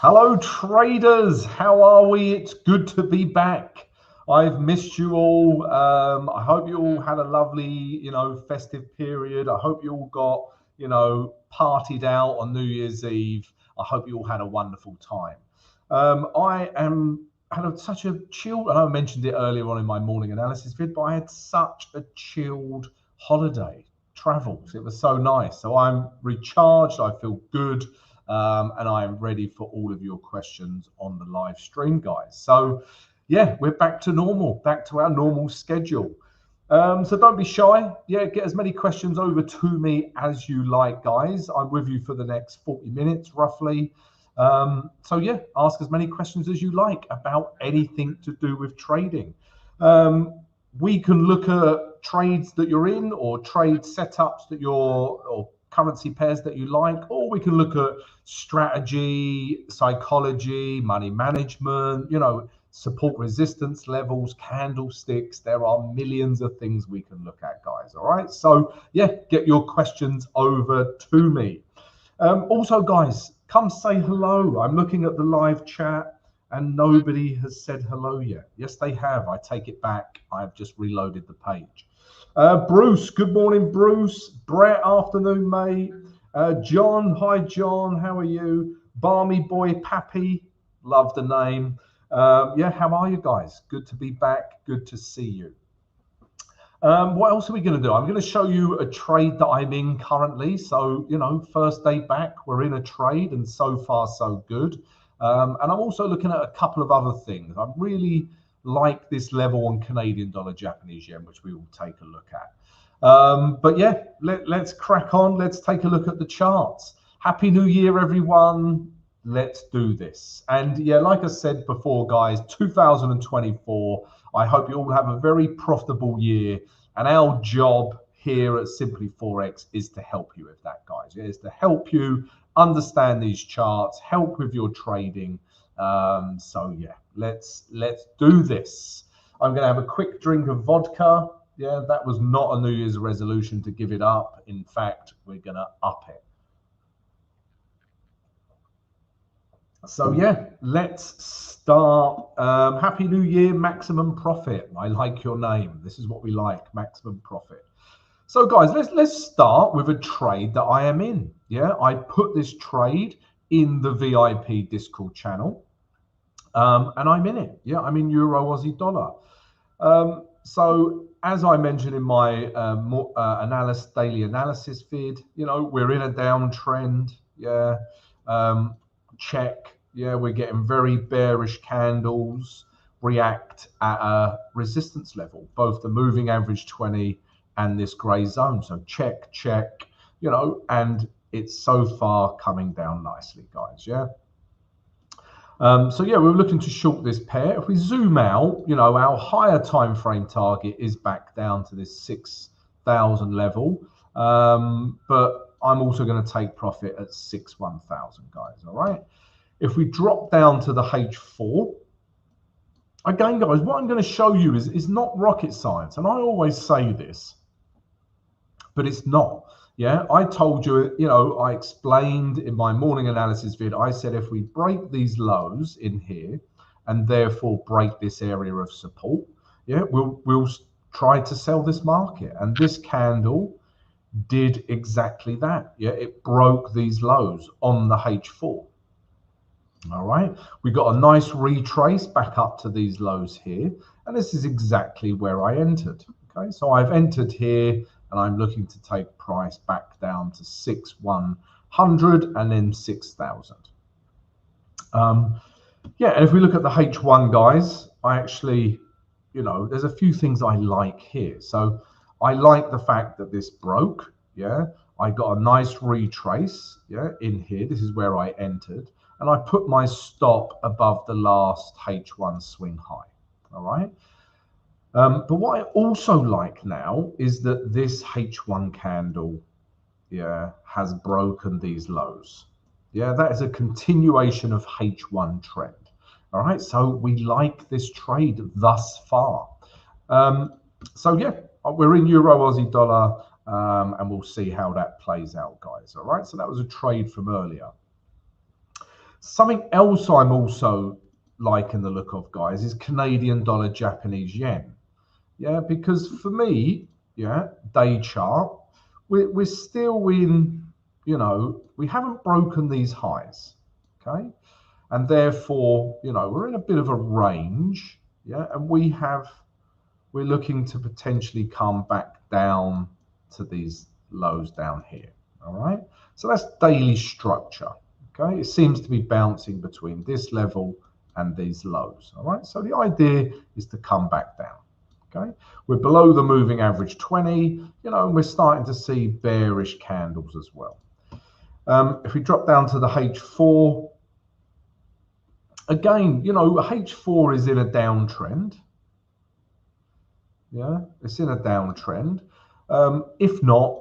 Hello traders, how are we? It's good to be back. I've missed you all. I hope you all had a lovely, festive period. I hope you all got, partied out on New Year's Eve. I hope you all had a wonderful time. Such a chilled, and I mentioned it earlier on in my morning analysis vid, but I had such a chilled holiday, travels. It was so nice. So I'm recharged. I feel good. And I am ready for all of your questions on the live stream, guys. So, yeah, we're back to normal, back to our normal schedule. So don't be shy. Yeah, get as many questions over to me as you like, guys. I'm with you for the next 40 minutes, roughly. So, yeah, ask as many questions as you like about anything to do with trading. We can look at trades that you're in or trade setups that or currency pairs that you like, or we can look at strategy, psychology, money management, support resistance levels, candlesticks. There are millions of things we can look at, guys. All right. So yeah, get your questions over to me. Also, guys, come say hello. I'm looking at the live chat and nobody has said hello yet. Yes, they have. I take it back. I've just reloaded the page. Bruce, good morning, Bruce. Brett, afternoon, mate. John, hi, John. How are you? Barmy Boy Pappy, love the name. Yeah, how are you guys? Good to be back. Good to see you. What else are we going to do? I'm going to show you a trade that I'm in currently. So, first day back, we're in a trade, and so far, so good. And I'm also looking at a couple of other things. I'm really like this level on Canadian dollar, Japanese yen, which we will take a look at. But yeah, let's crack on. Let's take a look at the charts. Happy New Year, everyone. Let's do this. And yeah, like I said before, guys, 2024, I hope you all have a very profitable year. And our job here at Simply Forex is to help you with that, guys. It is to help you understand these charts, help with your trading. So yeah, let's do this. I'm going to have a quick drink of vodka. Yeah, that was not a New Year's resolution to give it up. In fact, we're going to up it. So yeah, let's start. Happy New Year, Maximum Profit. I like your name. This is what we like, Maximum Profit. So guys, let's start with a trade that I am in. Yeah, I put this trade in the VIP Discord channel. And I'm in it. Yeah, I'm in Euro Aussie dollar. So as I mentioned in my daily analysis vid, we're in a downtrend. Yeah, check. Yeah, we're getting very bearish candles react at a resistance level, both the moving average 20 and this gray zone. So check, and it's so far coming down nicely, guys. Yeah. So yeah, we're looking to short this pair. If we zoom out, our higher time frame target is back down to this 6,000 level. But I'm also going to take profit at 61,000, guys. All right. If we drop down to the H4, again, guys, what I'm going to show you is not rocket science. And I always say this, but it's not. Yeah, I told you, I explained in my morning analysis vid, I said if we break these lows in here and therefore break this area of support, yeah, we'll try to sell this market. And this candle did exactly that. Yeah, it broke these lows on the H4. All right, we got a nice retrace back up to these lows here. And this is exactly where I entered. Okay, so I've entered here, and I'm looking to take price back down to 6,100 and then 6,000. Yeah, and if we look at the H1, guys, I actually, there's a few things I like here. So I like the fact that this broke. Yeah, I got a nice retrace. Yeah, in here, this is where I entered, and I put my stop above the last H1 swing high. All right. But what I also like now is that this H1 candle, yeah, has broken these lows. Yeah, that is a continuation of H1 trend. All right, so we like this trade thus far. So yeah, we're in Euro Aussie dollar, and we'll see how that plays out, guys. All right, so that was a trade from earlier. Something else I'm also liking the look of, guys, is Canadian dollar, Japanese yen. Yeah, because for me, yeah, day chart, we're still in, you know, we haven't broken these highs, okay? And therefore, you know, we're in a bit of a range, yeah, and we're looking to potentially come back down to these lows down here, all right? So that's daily structure, okay? It seems to be bouncing between this level and these lows, all right? So the idea is to come back down, okay? We're below the moving average 20, you know, and we're starting to see bearish candles as well. If we drop down to the H4, again, you know, H4 is in a downtrend. Yeah, it's in a downtrend. If not,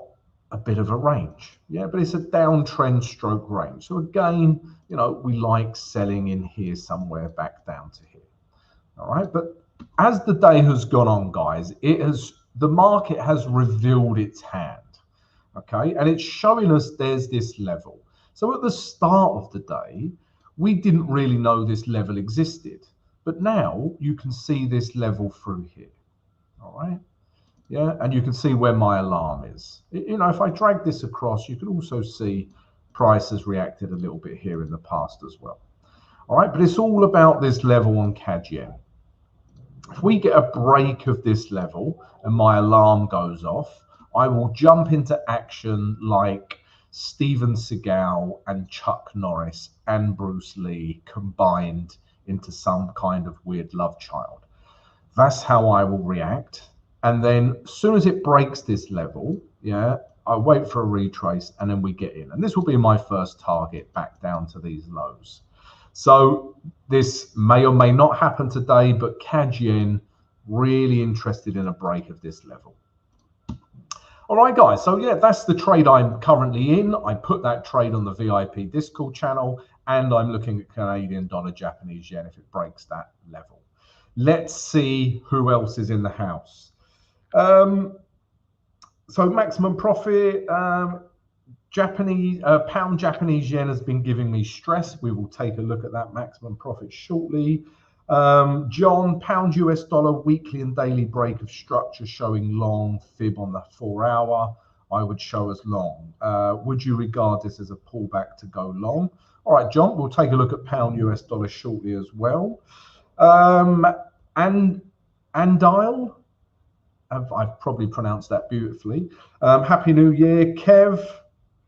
a bit of a range. Yeah, but it's a downtrend stroke range. So again, you know, we like selling in here somewhere back down to here. All right, but as the day has gone on, guys, the market has revealed its hand. Okay, and it's showing us there's this level. So at the start of the day, we didn't really know this level existed, but now you can see this level through here. All right, yeah, and you can see where my alarm is. You know, if I drag this across, you can also see price has reacted a little bit here in the past as well. All right, but it's all about this level on CAD yen. If we get a break of this level and my alarm goes off, I will jump into action like Steven Seagal and Chuck Norris and Bruce Lee combined into some kind of weird love child. That's how I will react. And then as soon as it breaks this level, yeah, I wait for a retrace and then we get in. And this will be my first target back down to these lows. So this may or may not happen today, but CAD yen, really interested in a break of this level. All right, guys. So yeah, that's the trade I'm currently in. I put that trade on the VIP Discord channel, and I'm looking at Canadian dollar, Japanese yen if it breaks that level. Let's see who else is in the house. So maximum profit, pound Japanese yen has been giving me stress. We will take a look at that maximum profit shortly. John, pound US dollar weekly and daily break of structure showing long, fib on the 4 hour. I would show as long. Would you regard this as a pullback to go long? All right, John, we'll take a look at pound US dollar shortly as well. And Andile, I've probably pronounced that beautifully. Happy New Year, Kev.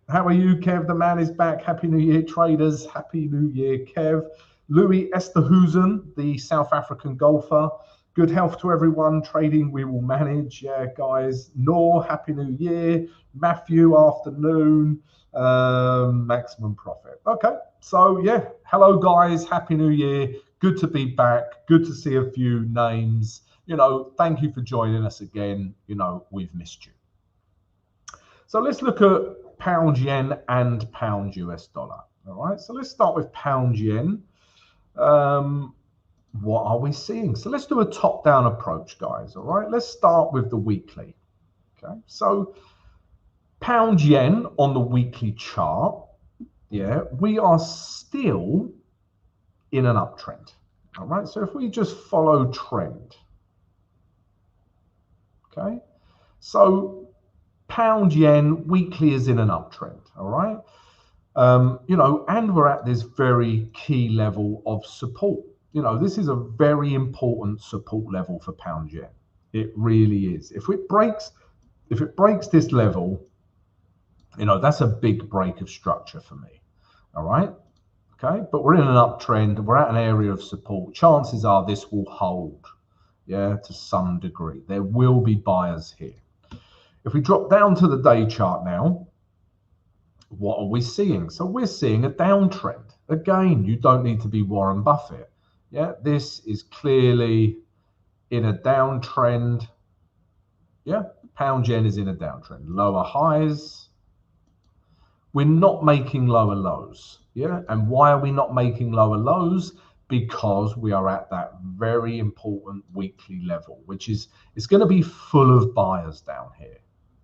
How are you, Kev? The man is back. Happy New Year, traders. Happy New Year, Kev. Louis Esterhuizen, the South African golfer. Good health to everyone. Trading we will manage. Yeah, guys. Noor, Happy New Year. Matthew, afternoon. Maximum profit. Okay. So, yeah. Hello, guys. Happy New Year. Good to be back. Good to see a few names. You know, thank you for joining us again. You know, we've missed you. So let's look at pound yen and pound US dollar. All right. So let's start with pound yen. What are we seeing? So let's do a top-down approach, guys. All right. Let's start with the weekly. Okay. So pound yen on the weekly chart. Yeah, we are still in an uptrend. All right, so if we just follow trend, okay, so pound yen weekly is in an uptrend. All right, you know, and we're at this very key level of support. You know, this is a very important support level for pound yen. It really is. If it breaks this level, you know, that's a big break of structure for me. All right. Okay, but we're in an uptrend. We're at an area of support. Chances are this will hold, yeah, to some degree. There will be buyers here. If we drop down to the day chart now, what are we seeing? So we're seeing a downtrend. Again, you don't need to be Warren Buffett. Yeah, this is clearly in a downtrend. Yeah, pound yen is in a downtrend. Lower highs. We're not making lower lows. Yeah, and why are we not making lower lows? Because we are at that very important weekly level, which is, it's going to be full of buyers down here.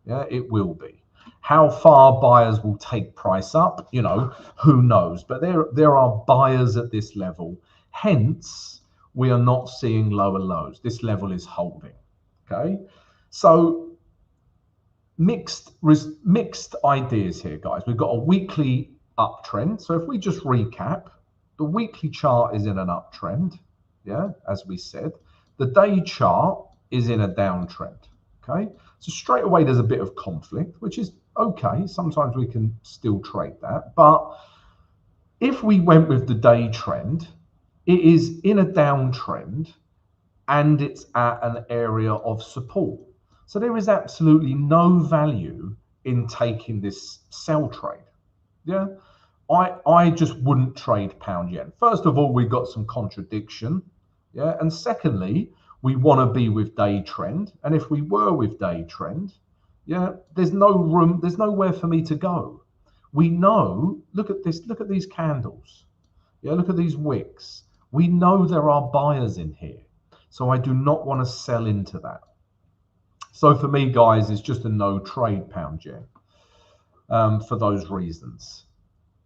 Yeah, it will be. How far buyers will take price up, you know, who knows? But there are buyers at this level. Hence, we are not seeing lower lows. This level is holding. Okay, so mixed ideas here, guys. We've got a weekly uptrend. So if we just recap, the weekly chart is in an uptrend, yeah, as we said. The day chart is in a downtrend, okay? So straight away there's a bit of conflict, which is okay. Sometimes we can still trade that. But if we went with the day trend, it is in a downtrend and it's at an area of support. So there is absolutely no value in taking this sell trade, yeah? I just wouldn't trade pound yen. First of all, we've got some contradiction, yeah, and secondly, we want to be with day trend, and if we were with day trend, yeah, there's no room, there's nowhere for me to go. We know, look at this, look at these candles, yeah, look at these wicks. We know there are buyers in here, so I do not want to sell into that. So for me, guys, it's just a no trade pound yen for those reasons.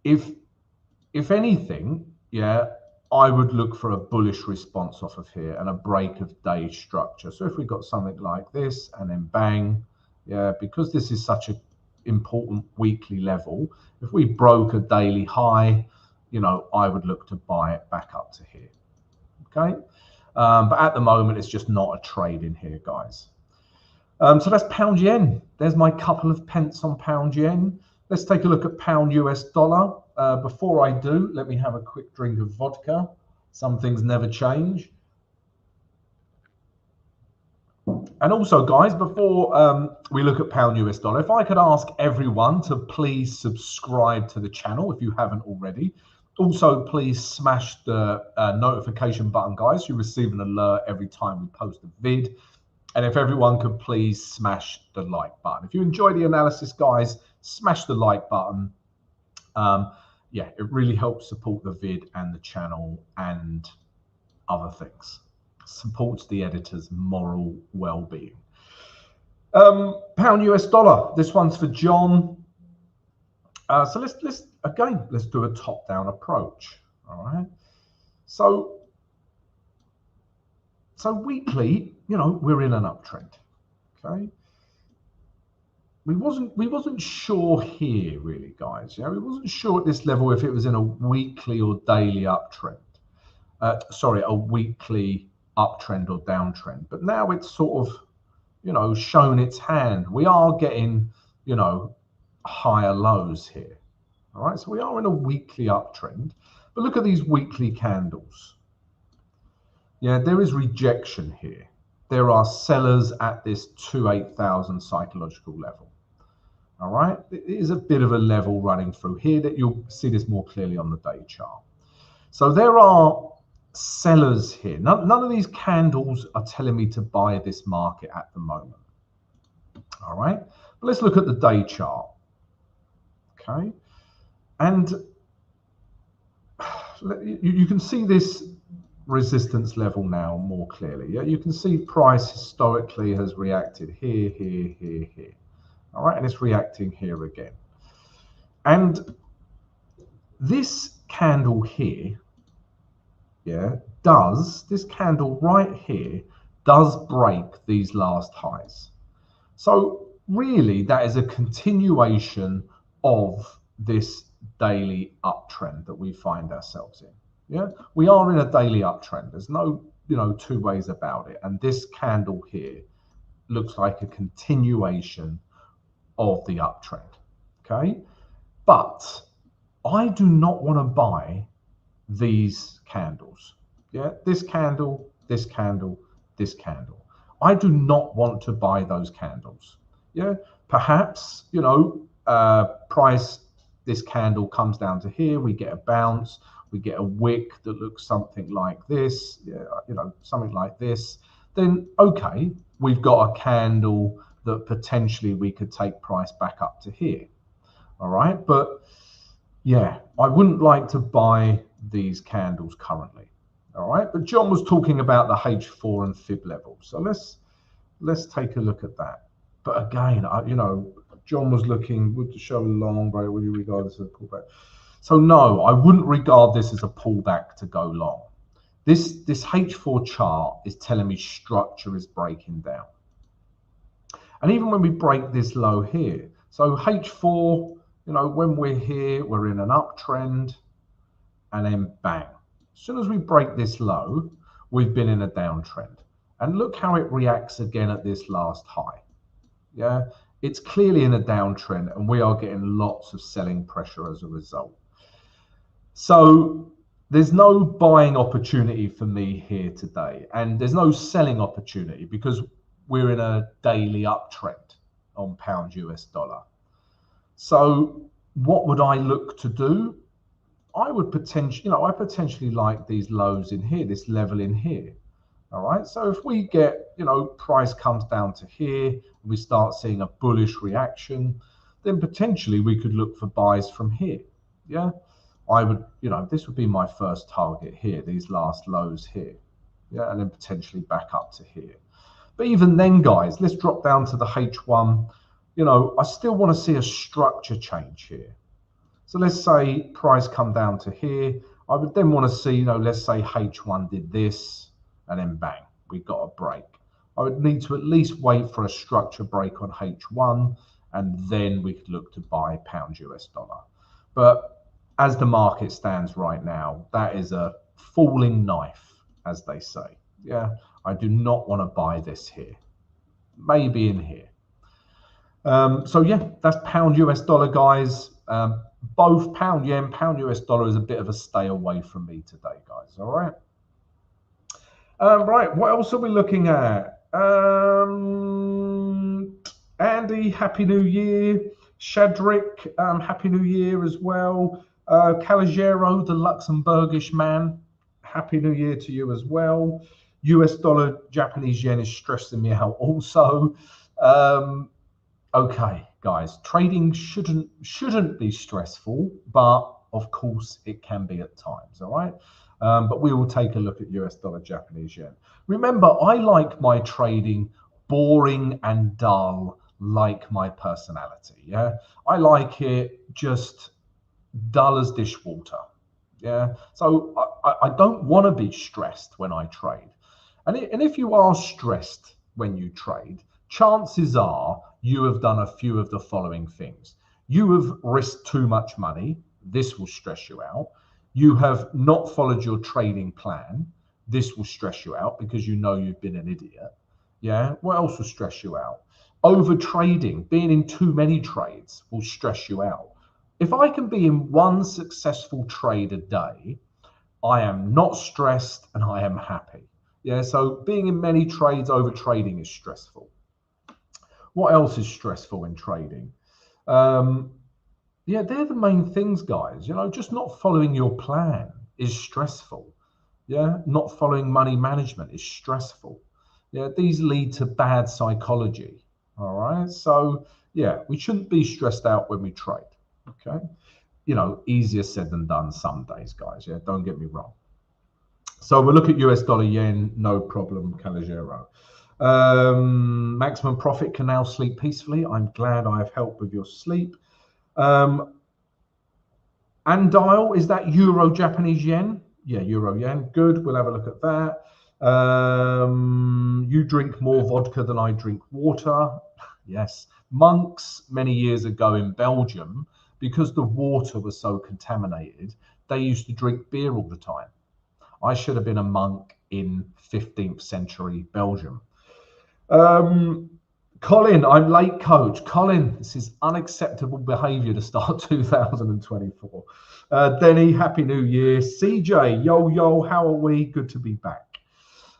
If anything, yeah, I would look for a bullish response off of here and a break of day structure. So if we got something like this and then bang, yeah, because this is such an important weekly level, if we broke a daily high, you know, I would look to buy it back up to here. Okay, but at the moment, it's just not a trade in here, guys. So that's pound yen. There's my couple of pence on pound yen. Let's take a look at pound US dollar. Before I do, let me have a quick drink of vodka. Some things never change. And also, guys, before we look at pound US dollar, if I could ask everyone to please subscribe to the channel if you haven't already. Also, please smash the notification button, guys. You receive an alert every time we post a vid. And if everyone could please smash the like button. If you enjoy the analysis, guys, smash the like button. Yeah, it really helps support the vid and the channel and other things. Supports the editor's moral well-being. Pound US dollar. This one's for John. So let's do a top-down approach. All right. So weekly, you know, we're in an uptrend. Okay. We wasn't sure here really, guys. Yeah, we wasn't sure at this level if it was in a weekly or daily uptrend. Sorry, a weekly uptrend or downtrend. But now it's sort of, you know, shown its hand. We are getting, you know, higher lows here. All right, so we are in a weekly uptrend. But look at these weekly candles. Yeah, there is rejection here. There are sellers at this 28,000 psychological level. All right, it is a bit of a level running through here that you'll see this more clearly on the day chart. So there are sellers here. None of these candles are telling me to buy this market at the moment. All right, but let's look at the day chart. Okay, and you can see this resistance level now more clearly. Yeah, you can see price historically has reacted here, here, here, here. All right, and it's reacting here again. And this candle here, yeah, this candle right here does break these last highs. So really that is a continuation of this daily uptrend that we find ourselves in. Yeah, we are in a daily uptrend. There's no, you know, two ways about it. And this candle here looks like a continuation of the uptrend. Okay, but I do not want to buy these candles. Yeah, this candle, this candle, this candle. I do not want to buy those candles. Yeah, perhaps, you know, price, this candle comes down to here, we get a bounce, we get a wick that looks something like this, yeah, you know, something like this, then okay, we've got a candle that potentially we could take price back up to here. All right, but yeah, I wouldn't like to buy these candles currently. All right, but John was talking about the H4 and fib level, so let's take a look at that. But again, you know, John was looking, would the show long break, would you regard this as a pullback? So no, I wouldn't regard this as a pullback to go long. This H4 chart is telling me structure is breaking down. And even when we break this low here, so H4, you know, when we're here, we're in an uptrend, and then bang. As soon as we break this low, we've been in a downtrend. And look how it reacts again at this last high. Yeah, it's clearly in a downtrend, and we are getting lots of selling pressure as a result. So there's no buying opportunity for me here today, and there's no selling opportunity because we're in a daily uptrend on pound US dollar. So what would I look to do? I would potentially, I potentially like these lows in here, this level in here. All right. So if we get, price comes down to here, and we start seeing a bullish reaction, then potentially we could look for buys from here. Yeah. I would, this would be my first target here, these last lows here. Yeah. And then potentially back up to here. But even then, guys, let's drop down to the H1. I still want to see a structure change here. So let's say price come down to here. I would then want to see, let's say H1 did this, and then bang, we got a break. I would need to at least wait for a structure break on H1, and then we could look to buy pound US dollar. But as the market stands right now, that is a falling knife, as they say. Yeah, I do not want to buy this here. Maybe in here. So yeah, that's pound US dollar, guys. Both pound yen, pound US dollar is a bit of a stay away from me today, guys. All right. Right, what else are we looking at? Andy, Happy New Year. Shadrick, Happy New Year as well. Calogero, the Luxembourgish man, Happy New Year to you as well. US dollar, Japanese yen is stressing me out also. Okay, guys, trading shouldn't be stressful, but of course it can be at times, all right? But we will take a look at US dollar, Japanese yen. Remember, I like my trading boring and dull, like my personality, yeah? I like it just dull as dishwater, yeah? So I don't want to be stressed when I trade. And if you are stressed when you trade, chances are you have done a few of the following things. You have risked too much money. This will stress you out. You have not followed your trading plan. This will stress you out because you've been an idiot. Yeah. What else will stress you out? Over trading, being in too many trades will stress you out. If I can be in one successful trade a day, I am not stressed and I am happy. Yeah. So being in many trades, over trading is stressful. What else is stressful in trading? Yeah, they're the main things, guys. Just not following your plan is stressful. Yeah, not following money management is stressful. Yeah, these lead to bad psychology. All right. So yeah, we shouldn't be stressed out when we trade. Okay. Easier said than done some days, guys. Yeah, don't get me wrong. So we'll look at US dollar yen, no problem, Calogero. Maximum profit can now sleep peacefully. I'm glad I've helped with your sleep. Andile, is that euro Japanese yen? Yeah, euro yen. Good. We'll have a look at that. You drink more vodka than I drink water. Yes. Monks many years ago in Belgium, because the water was so contaminated, they used to drink beer all the time. I should have been a monk in 15th century Belgium. Colin, I'm late, coach. Colin, this is unacceptable behavior to start 2024. Denny, Happy New Year. CJ, yo, how are we? Good to be back.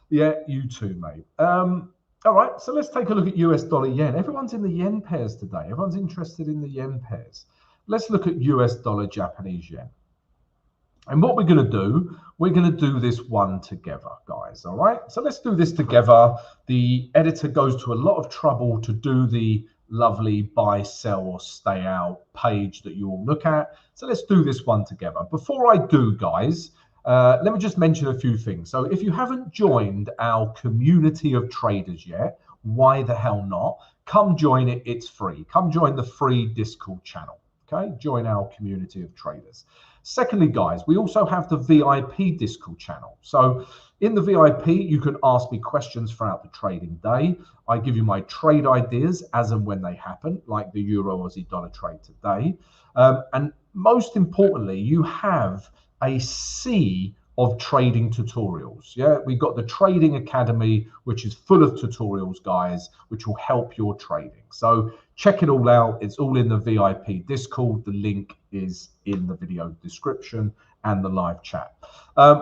Yeah, you too, mate. All right, so let's take a look at US dollar yen. Everyone's in the yen pairs today. Everyone's interested in the yen pairs. Let's look at US dollar Japanese yen. And what we're going to do, we're going to do this one together, guys. All right. So let's do this together. The editor goes to a lot of trouble to do the lovely buy, sell, or stay out page that you all look at. So let's do this one together. Before I do, guys, let me just mention a few things. So if you haven't joined our community of traders yet, why the hell not? Come join it. It's free. Come join the free Discord channel. Okay, join our community of traders. Secondly, guys, we also have the VIP Discord channel. So in the VIP, you can ask me questions throughout the trading day. I give you my trade ideas as and when they happen, like the Euro Aussie dollar trade today. And most importantly, you have a sea of trading tutorials. Yeah, we've got the Trading Academy, which is full of tutorials, guys, which will help your trading. So check it all out. It's all in the VIP Discord. The link is in the video description and the live chat.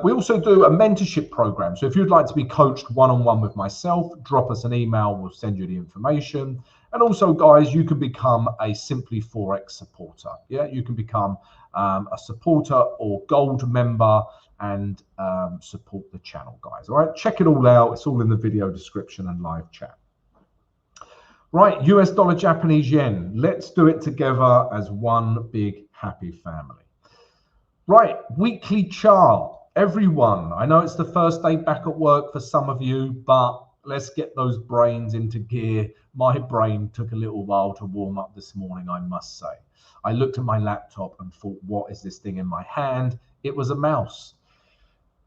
We also do a mentorship program. So if you'd like to be coached one-on-one with myself, drop us an email. We'll send you the information. And also, guys, you can become a Simply Forex supporter. Yeah, you can become a supporter or gold member and support the channel, guys. All right, check it all out. It's all in the video description and live chat. Right, US dollar, Japanese yen. Let's do it together as one big happy family. Right, weekly chart. Everyone, I know it's the first day back at work for some of you, but let's get those brains into gear. My brain took a little while to warm up this morning, I must say. I looked at my laptop and thought, what is this thing in my hand? It was a mouse.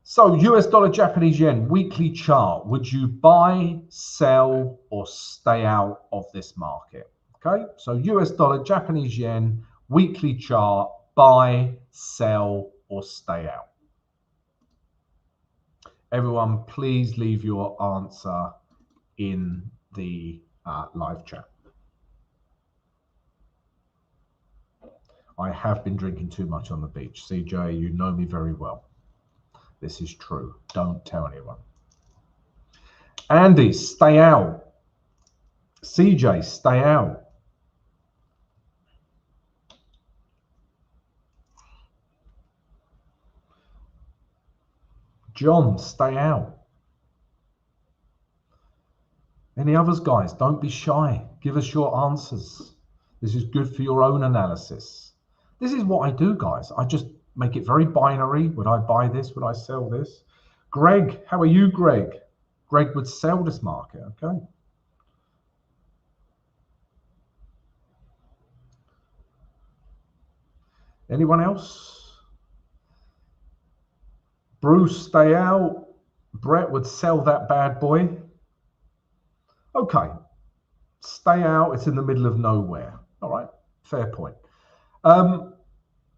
So US dollar, Japanese yen, weekly chart. Would you buy, sell, or stay out of this market? Okay, so US dollar, Japanese yen, weekly chart, buy, sell, or stay out. Everyone, please leave your answer in the live chat. I have been drinking too much on the beach. CJ, you know me very well. This is true. Don't tell anyone. Andy, stay out. CJ, stay out. John, stay out. Any others, guys? Don't be shy. Give us your answers. This is good for your own analysis. This is what I do, guys. I just make it very binary. Would I buy this? Would I sell this? Greg, how are you, Greg? Greg would sell this market, okay? Anyone else? Bruce, stay out. Brett would sell that bad boy. Okay, stay out. It's in the middle of nowhere. All right, fair point.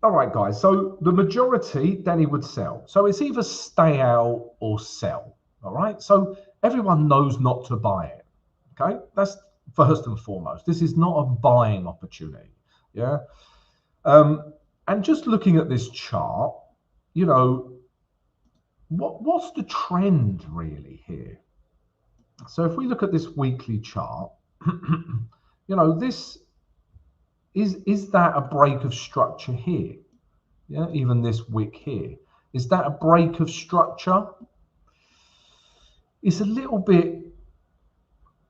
All right, guys, so the majority, Danny would sell. So it's either stay out or sell, all right? So everyone knows not to buy it, okay? That's first and foremost. This is not a buying opportunity, yeah? And just looking at this chart, you know, what's the trend really here? So if we look at this weekly chart, you know, this is that a break of structure here? Yeah, even this wick here. Is that a break of structure? It's a little bit,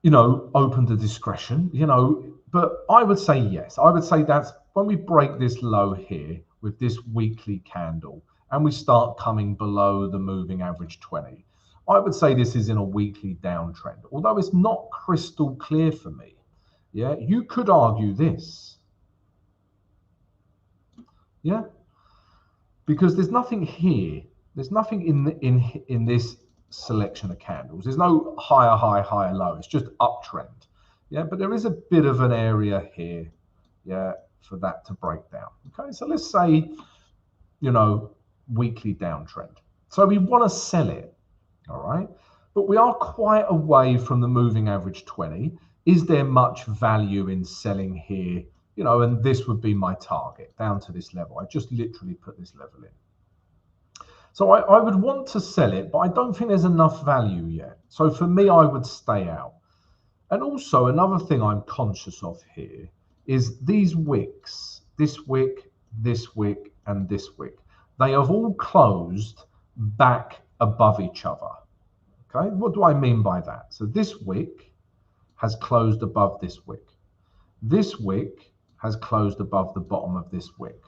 you know, open to discretion, you know, but I would say yes. I would say that's when we break this low here with this weekly candle and we start coming below the moving average 20. I would say this is in a weekly downtrend, although it's not crystal clear for me. Yeah, you could argue this. Yeah, because there's nothing here. There's nothing in this selection of candles. There's no higher high, higher low. It's just uptrend. Yeah, but there is a bit of an area here, yeah, for that to break down. Okay, so let's say, you know, weekly downtrend. So we want to sell it. All right, but we are quite away from the moving average 20. Is there much value in selling here? You know, and this would be my target down to this level. I just literally put this level in. So I would want to sell it, but I don't think there's enough value yet. So for me, I would stay out. And also another thing I'm conscious of here is these wicks, this wick, and this wick. They have all closed back above each other. Okay, what do I mean by that? So this wick has closed above this wick. This wick has closed above the bottom of this wick.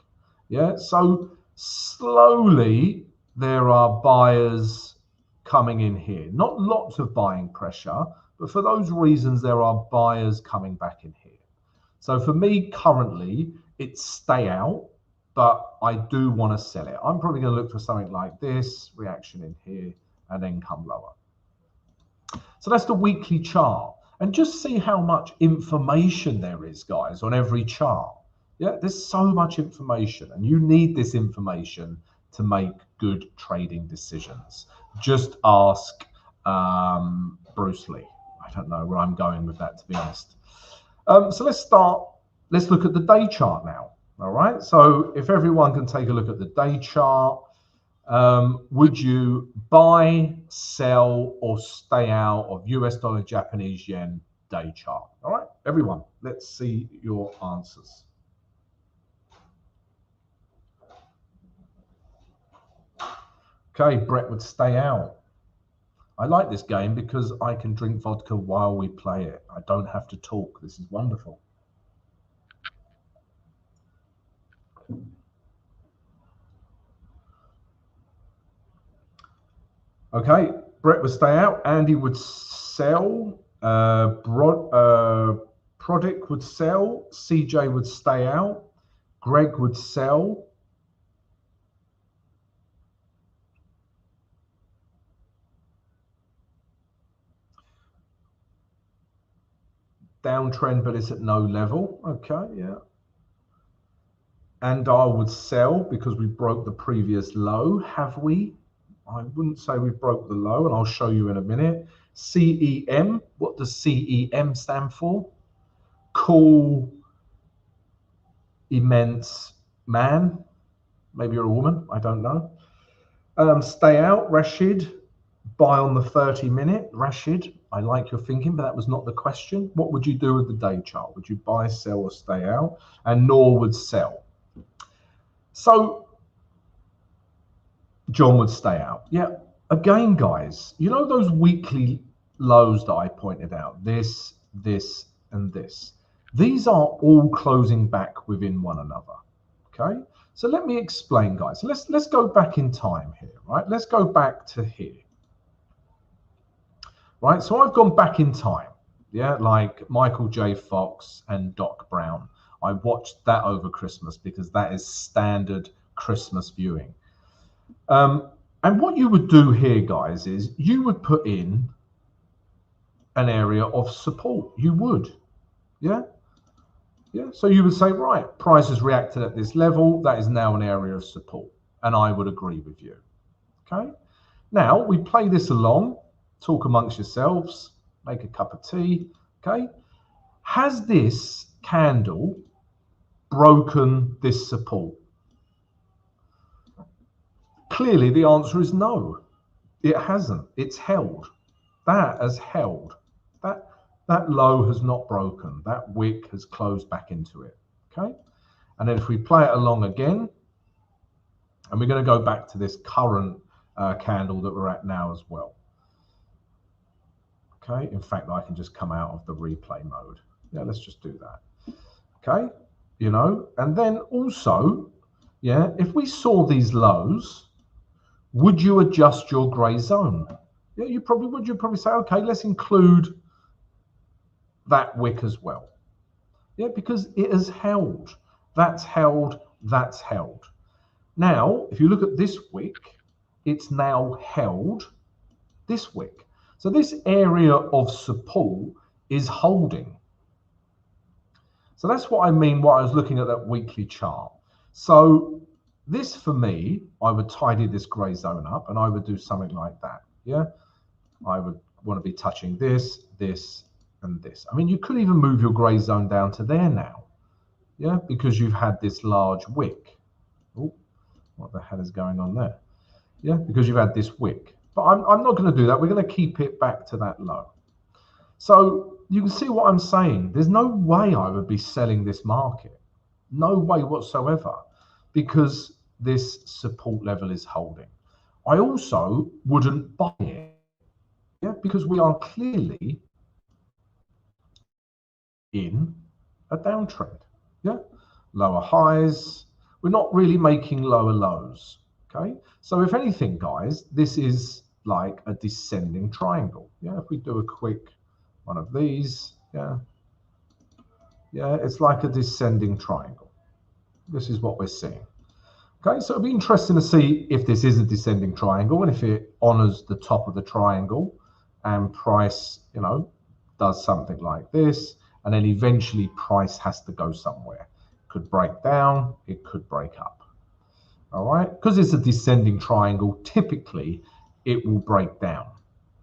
Yeah, so slowly there are buyers coming in here. Not lots of buying pressure, But for those reasons, there are buyers coming back in here. So for me, currently, it's stay out, but I do want to sell it. I'm probably going to look for something like this, reaction in here, and then come lower. So that's the weekly chart. And just see how much information there is, guys, on every chart. Yeah, there's so much information, and you need this information to make good trading decisions. Just ask Bruce Lee. I don't know where I'm going with that, to be honest. So let's look at the day chart now. All right, so if everyone can take a look at the day chart, would you buy, sell, or stay out of US dollar, Japanese yen day chart? All right, everyone, let's see your answers. Okay, Brett would stay out. I like this game because I can drink vodka while we play it. I don't have to talk. This is wonderful. Okay, Brett would stay out. Andy would sell. Prodic would sell. CJ would stay out. Greg would sell. Downtrend, but it's at no level. Okay, yeah. And I would sell because we broke the previous low. Have we? I wouldn't say we broke the low, and I'll show you in a minute. CEM, what does CEM stand for? Cool, immense man. Maybe you're a woman, I don't know. Stay out, Rashid. Buy on the 30-minute. Rashid, I like your thinking, but that was not the question. What would you do with the day chart? Would you buy, sell, or stay out? And Noor would sell. So John would stay out. Yeah, again, guys, you know those weekly lows that I pointed out? This, and this. These are all closing back within one another, okay? So let me explain, guys. Let's go back in time here, right? Let's go back to here. Right, so I've gone back in time, yeah, like Michael J. Fox and Doc Brown. I watched that over Christmas because that is standard Christmas viewing. And what you would do here, guys, is you would put in an area of support. You would, yeah? Yeah, so you would say, right, price has reacted at this level. That is now an area of support. And I would agree with you, okay? Now, we play this along. Talk amongst yourselves, make a cup of tea, okay? Has this candle broken this support? Clearly, the answer is no. It hasn't. It's held. That has held. That low has not broken. That wick has closed back into it, okay? And then if we play it along again, and we're going to go back to this current candle that we're at now as well. Okay, in fact, I can just come out of the replay mode. Yeah, let's just do that. Okay, you know, and then also, yeah, if we saw these lows, would you adjust your gray zone? Yeah, you probably would. You'd probably say, okay, let's include that wick as well. Yeah, because it has held. That's held. That's held. Now, if you look at this wick, it's now held this wick. So this area of support is holding. So that's what I mean when I was looking at that weekly chart. So this, for me, I would tidy this gray zone up, and I would do something like that. Yeah, I would want to be touching this, this, and this. I mean, you could even move your gray zone down to there now. Yeah, because you've had this large wick. Oh, what the hell is going on there? Yeah, because you've had this wick. But I'm not going to do that. We're going to keep it back to that low. So you can see what I'm saying. There's no way I would be selling this market. No way whatsoever, because this support level is holding. I also wouldn't buy it, yeah, because we are clearly in a downtrend. Yeah, lower highs. We're not really making lower lows. Okay, so if anything, guys, this is like a descending triangle. Yeah, if we do a quick one of these. Yeah, it's like a descending triangle. This is what we're seeing. Okay, so it'll be interesting to see if this is a descending triangle and if it honors the top of the triangle and price, does something like this, and then eventually price has to go somewhere. It could break down, it could break up. All right, because it's a descending triangle, typically it will break down.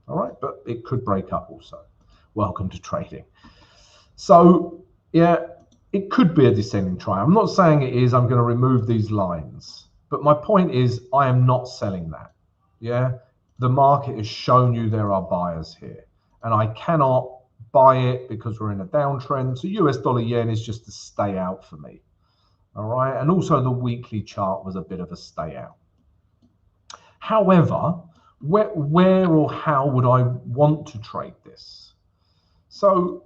All right, but it could break up also. Welcome to trading. So yeah, it could be a descending triangle. I'm not saying it is. I'm going to remove these lines. But my point is, I am not selling that. Yeah, the market has shown you there are buyers here. And I cannot buy it because we're in a downtrend. So US dollar yen is just a stay out for me. All right. And also the weekly chart was a bit of a stay out. However, where or how would I want to trade this? So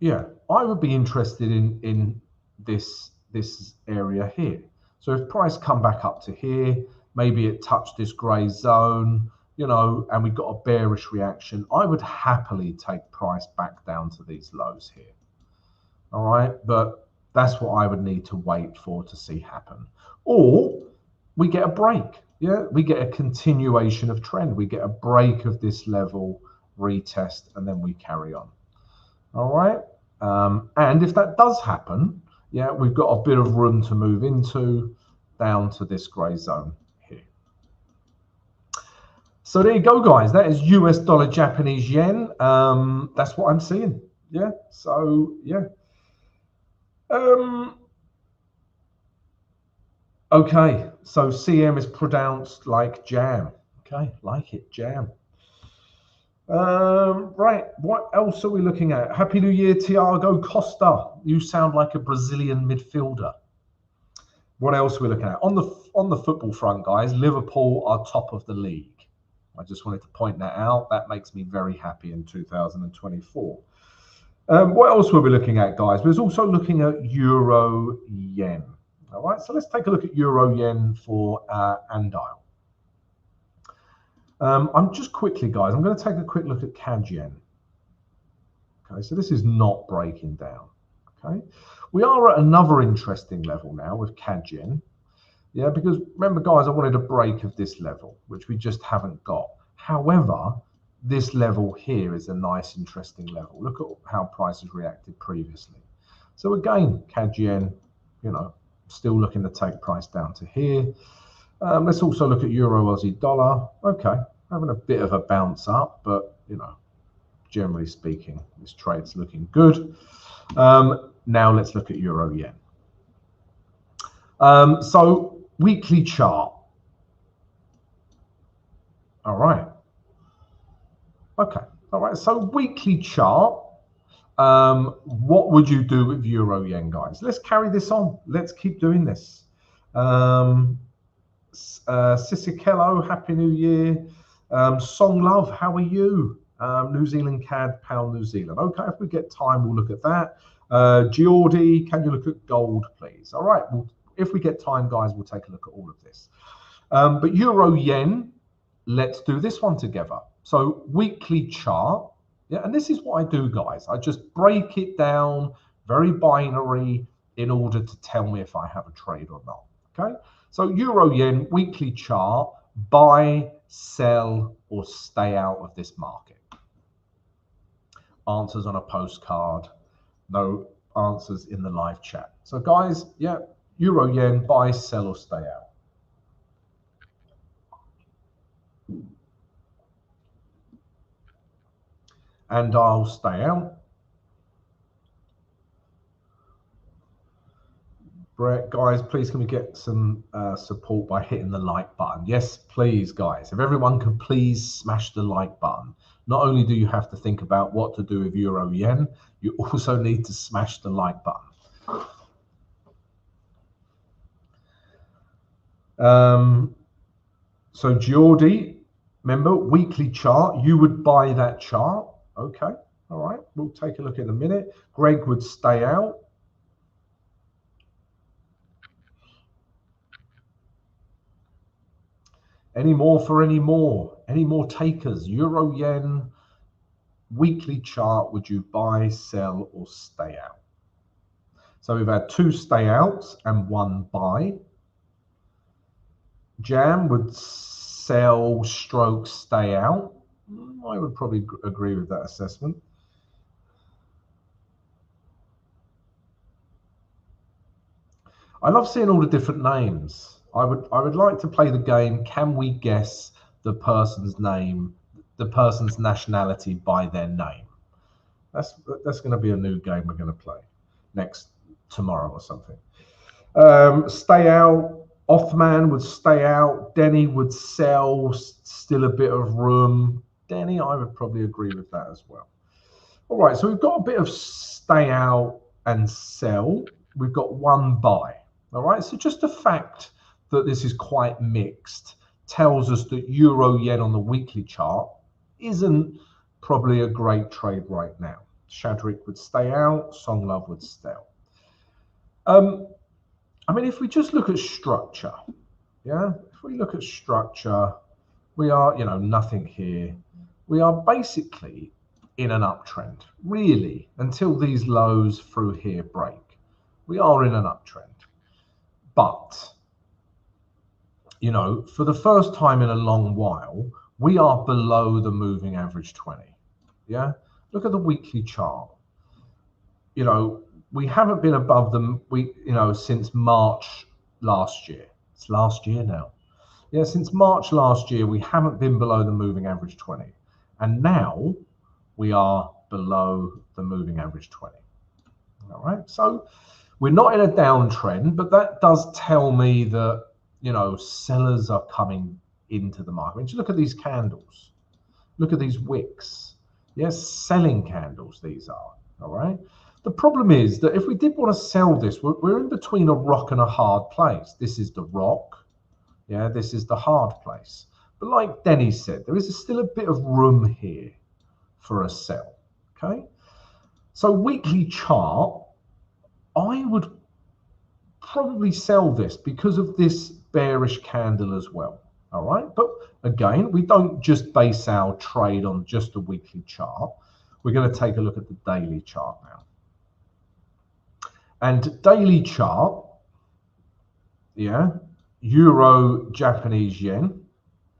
yeah, I would be interested in this area here. So if price come back up to here, maybe it touched this gray zone, and we got a bearish reaction, I would happily take price back down to these lows here. All right, but that's what I would need to wait for to see happen. Or we get a break. Yeah, we get a continuation of trend. We get a break of this level, retest, and then we carry on. All right. And if that does happen, yeah, we've got a bit of room to move into down to this gray zone here. So there you go, guys. That is US dollar Japanese yen. That's what I'm seeing. Yeah. So yeah. Okay. So CM is pronounced like jam. Okay, like it, jam. Right, what else are we looking at? Happy New Year, Thiago Costa. You sound like a Brazilian midfielder. What else are we looking at? On the football front, guys, Liverpool are top of the league. I just wanted to point that out. That makes me very happy in 2024. What else were we looking at, guys? We was also looking at Euro Yen. All right, so let's take a look at Euro Yen for Andile. I'm just quickly, guys, I'm going to take a quick look at CAD Yen. Okay, so this is not breaking down. Okay, we are at another interesting level now with CAD Yen. Yeah, because remember, guys, I wanted a break of this level, which we just haven't got. However, this level here is a nice, interesting level. Look at how prices reacted previously. So again, CAD Yen, still looking to take price down to here. Let's also look at Euro Aussie dollar. Okay, having a bit of a bounce up, but generally speaking, this trade's looking good. Now let's look at Euro Yen. So weekly chart. All right. Okay. All right. So weekly chart. What would you do with Euro Yen, guys? Let's carry this on. Let's keep doing this. Sisikello, Happy New Year. Song Love, how are you? New Zealand CAD, pound New Zealand. Okay, if we get time, we'll look at that. Geordie, can you look at gold, please? All right, well, if we get time, guys, we'll take a look at all of this. But Euro Yen, let's do this one together. So weekly chart. Yeah, and this is what I do, guys. I just break it down, very binary, in order to tell me if I have a trade or not. Okay. So Euro Yen weekly chart, buy, sell, or stay out of this market. Answers on a postcard, no answers in the live chat. So guys, yeah, Euro Yen, buy, sell, or stay out. And I'll stay out. Brett, guys, please can we get some support by hitting the like button? Yes, please, guys. If everyone could please smash the like button. Not only do you have to think about what to do with Euro Yen, you also need to smash the like button. So Geordie, remember, weekly chart, you would buy that chart. Okay, all right, we'll take a look in a minute. Greg would stay out. Any more for any more? Any more takers? Euro Yen, weekly chart would you buy, sell, or stay out? So we've had 2 stay outs and 1 buy. Jam would sell stroke stay out. I would probably agree with that assessment. I love seeing all the different names. I would like to play the game. Can we guess the person's name, the person's nationality by their name? That's going to be a new game we're going to play tomorrow or something. Stay out. Othman would stay out. Denny would sell. Still a bit of room. Denny, I would probably agree with that as well. All right, so we've got a bit of stay out and sell. We've got 1 buy. All right, so just the fact that this is quite mixed tells us that euro yen on the weekly chart isn't probably a great trade right now. Shadrick would stay out. Songlove would sell. I mean, if we just look at structure, yeah, if we look at structure, we are, nothing here. We are basically in an uptrend, really, until these lows through here break. We are in an uptrend. But, for the first time in a long while, we are below the moving average 20. Yeah, look at the weekly chart. We haven't been above them, since March last year. It's last year now. Yeah, since March last year, we haven't been below the moving average 20. And now we are below the moving average 20. All right, so we're not in a downtrend, but that does tell me that, sellers are coming into the market. I mean, just look at these candles. Look at these wicks. Yes, selling candles these are, all right? The problem is that if we did want to sell this, we're in between a rock and a hard place. This is the rock. Yeah, this is the hard place. But like Denny said, there is still a bit of room here for a sell. Okay. So weekly chart, I would probably sell this because of this bearish candle as well. All right. But again, we don't just base our trade on just a weekly chart. We're going to take a look at the daily chart now. And daily chart, yeah, euro, Japanese yen,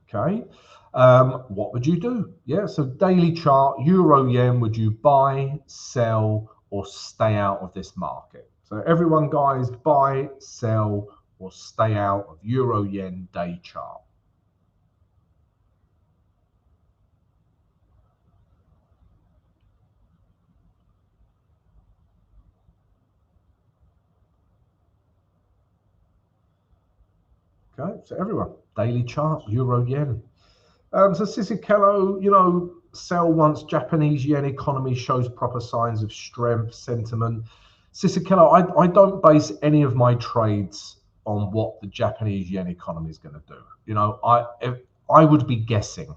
okay. What would you do? Yeah, so daily chart, euro yen, would you buy, sell, or stay out of this market? So everyone, guys, buy, sell, or stay out of euro yen day chart. Okay, so everyone, daily chart, euro yen. So Cicichello, sell once Japanese yen economy shows proper signs of strength, sentiment. Cicichello, I don't base any of my trades on what the Japanese yen economy is going to do. I would be guessing.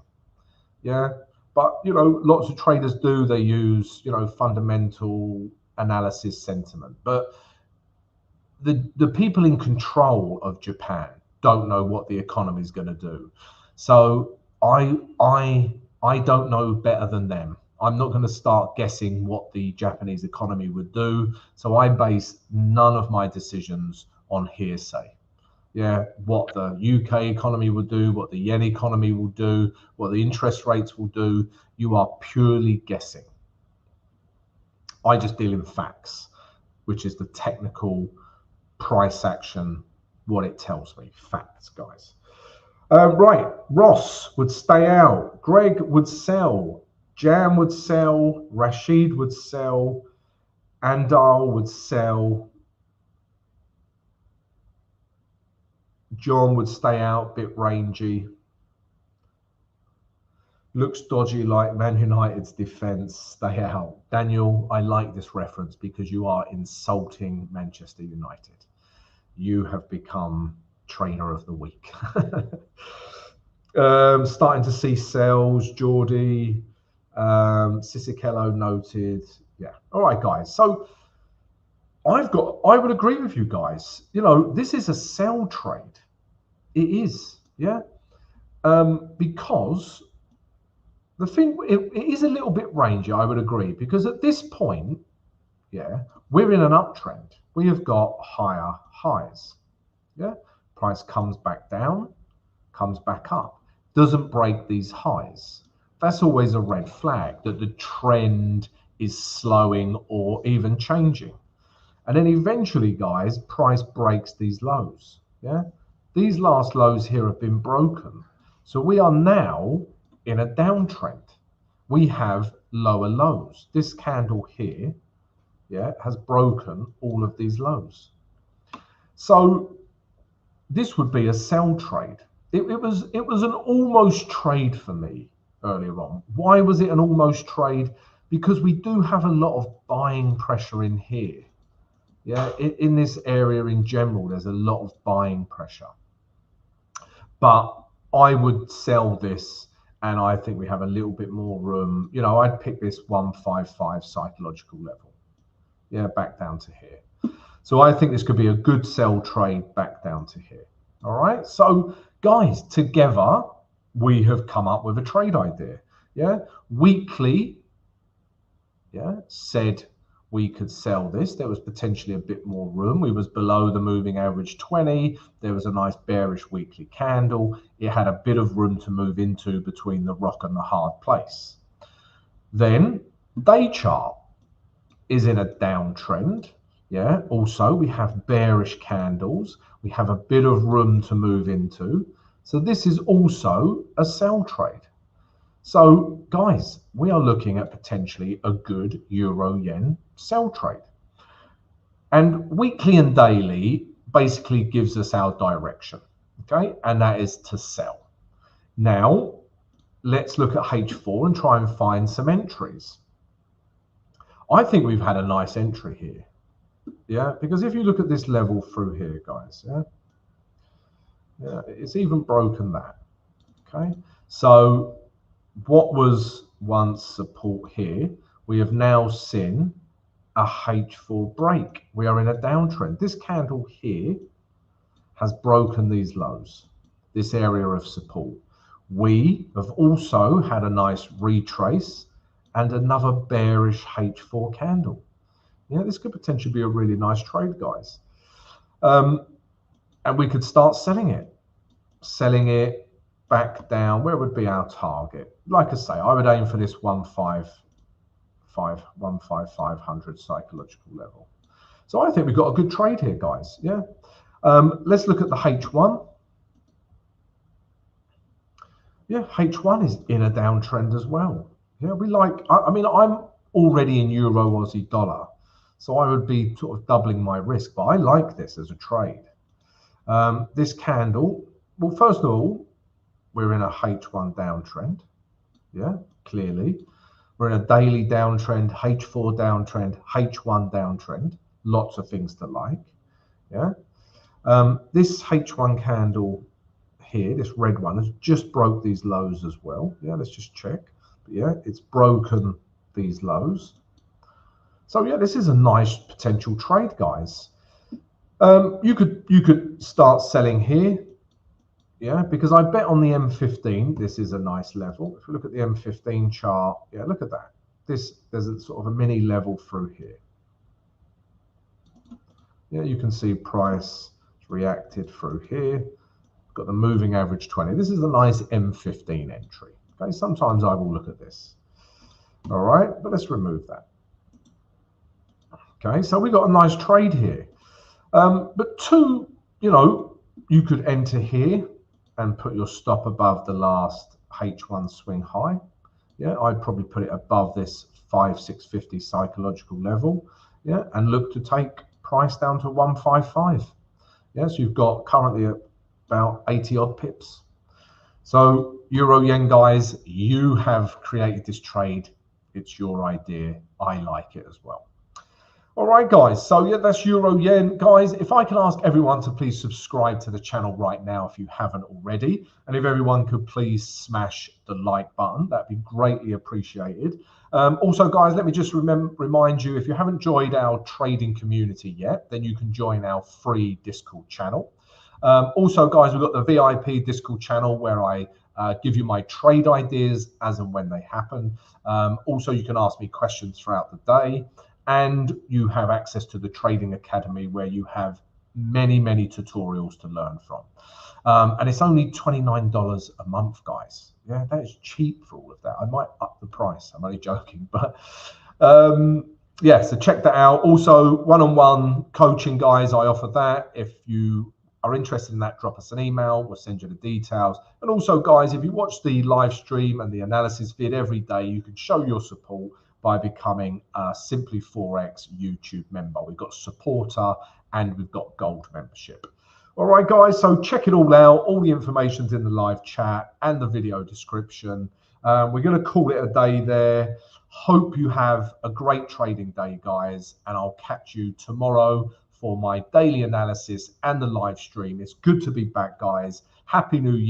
Yeah, but lots of traders do. They use fundamental analysis, sentiment, but the people in control of Japan don't know what the economy is going to do. So I don't know better than them. I'm not going to start guessing what the Japanese economy would do. So I base none of my decisions on hearsay. Yeah, what the UK economy will do, what the yen economy will do, what the interest rates will do. You are purely guessing. I just deal in facts, which is the technical price action, what it tells me. Facts, guys. Right, Ross would stay out. Greg would sell. Jam would sell. Rashid would sell. Andal would sell. John would stay out, bit rangy. Looks dodgy like Man United's defense, stay out. Daniel, I like this reference because you are insulting Manchester United. You have become trainer of the week. Starting to see sells, Geordie, Cicichello noted. Yeah. All right, guys. So I would agree with you guys. This is a sell trade. It is, yeah. Because the thing, it is a little bit rangy, I would agree, because at this point, yeah, we're in an uptrend. We have got higher highs. Yeah, price comes back down, comes back up, doesn't break these highs. That's always a red flag that the trend is slowing or even changing. And then eventually, guys, price breaks these lows. Yeah, these last lows here have been broken. So we are now in a downtrend. We have lower lows. This candle here, yeah, has broken all of these lows. So this would be a sell trade. It was an almost trade for me earlier on. Why was it an almost trade? Because we do have a lot of buying pressure in here. Yeah, in this area in general, there's a lot of buying pressure. But I would sell this, and I think we have a little bit more room. You know, I'd pick this 155 psychological level. Yeah, back down to here. So I think this could be a good sell trade back down to here. All right. So guys, together we have come up with a trade idea. Yeah. Weekly, yeah, said we could sell this. There was potentially a bit more room. We was below the moving average 20. There was a nice bearish weekly candle. It had a bit of room to move into between the rock and the hard place. Then day chart is in a downtrend. Yeah, also we have bearish candles. We have a bit of room to move into. So this is also a sell trade. So guys, we are looking at potentially a good euro-yen sell trade. And weekly and daily basically gives us our direction, okay? And that is to sell. Now, let's look at H4 and try and find some entries. I think we've had a nice entry here. Yeah, because if you look at this level through here, guys, yeah, it's even broken that. Okay, so what was once support here, we have now seen a H4 break. We are in a downtrend. This candle here has broken these lows, this area of support. We have also had a nice retrace and another bearish H4 candle. Yeah, this could potentially be a really nice trade, guys. And we could start selling it back down. Where would be our target? Like I say, I would aim for this 15500 psychological level. So I think we've got a good trade here, guys. Yeah. Let's look at the H1. Yeah, H1 is in a downtrend as well. Yeah, we like, I mean, I'm already in Euro Aussie dollar, so I would be sort of doubling my risk, but I like this as a trade. This candle, well, first of all, we're in a H1 downtrend. Yeah, clearly. We're in a daily downtrend, H4 downtrend, H1 downtrend. Lots of things to like. Yeah. This H1 candle here, this red one, has just broke these lows as well. Yeah, let's just check. But yeah, it's broken these lows. So yeah, this is a nice potential trade, guys. You could start selling here. Yeah, because I bet on the M15, this is a nice level. If we look at the M15 chart, yeah, look at that. There's a sort of a mini level through here. Yeah, you can see price reacted through here. Got the moving average 20. This is a nice M15 entry. Okay, sometimes I will look at this. All right, but let's remove that. Okay, so we got a nice trade here. But two, you know, you could enter here and put your stop above the last H1 swing high. Yeah, I'd probably put it above this 5650 psychological level. Yeah, and look to take price down to 155. Yeah, so you've got currently about 80 odd pips. So Euro Yen, guys, you have created this trade. It's your idea. I like it as well. All right, guys. So yeah, that's Euro Yen, guys. If I can ask everyone to please subscribe to the channel right now if you haven't already, and if everyone could please smash the like button, that'd be greatly appreciated. Also, guys, let me just remind you, if you haven't joined our trading community yet, then you can join our free Discord channel. Also, guys, we've got the VIP Discord channel where I give you my trade ideas as and when they happen. Also, you can ask me questions throughout the day, and you have access to the Trading Academy where you have many tutorials to learn from. And it's only $29 a month, guys. Yeah, that is cheap for all of that. I might up the price. I'm only joking, but yeah, so check that out. Also, one-on-one coaching, guys, I offer that. If you are interested in that, drop us an email. We'll send you the details. And also, guys, if you watch the live stream and the analysis vid every day, you can show your support by becoming a Simply Forex YouTube member. We've got supporter and we've got gold membership. All right, guys, so check it all out. All the information's in the live chat and the video description. We're going to call it a day there. Hope you have a great trading day, guys, and I'll catch you tomorrow for my daily analysis and the live stream. It's good to be back, guys. Happy New Year.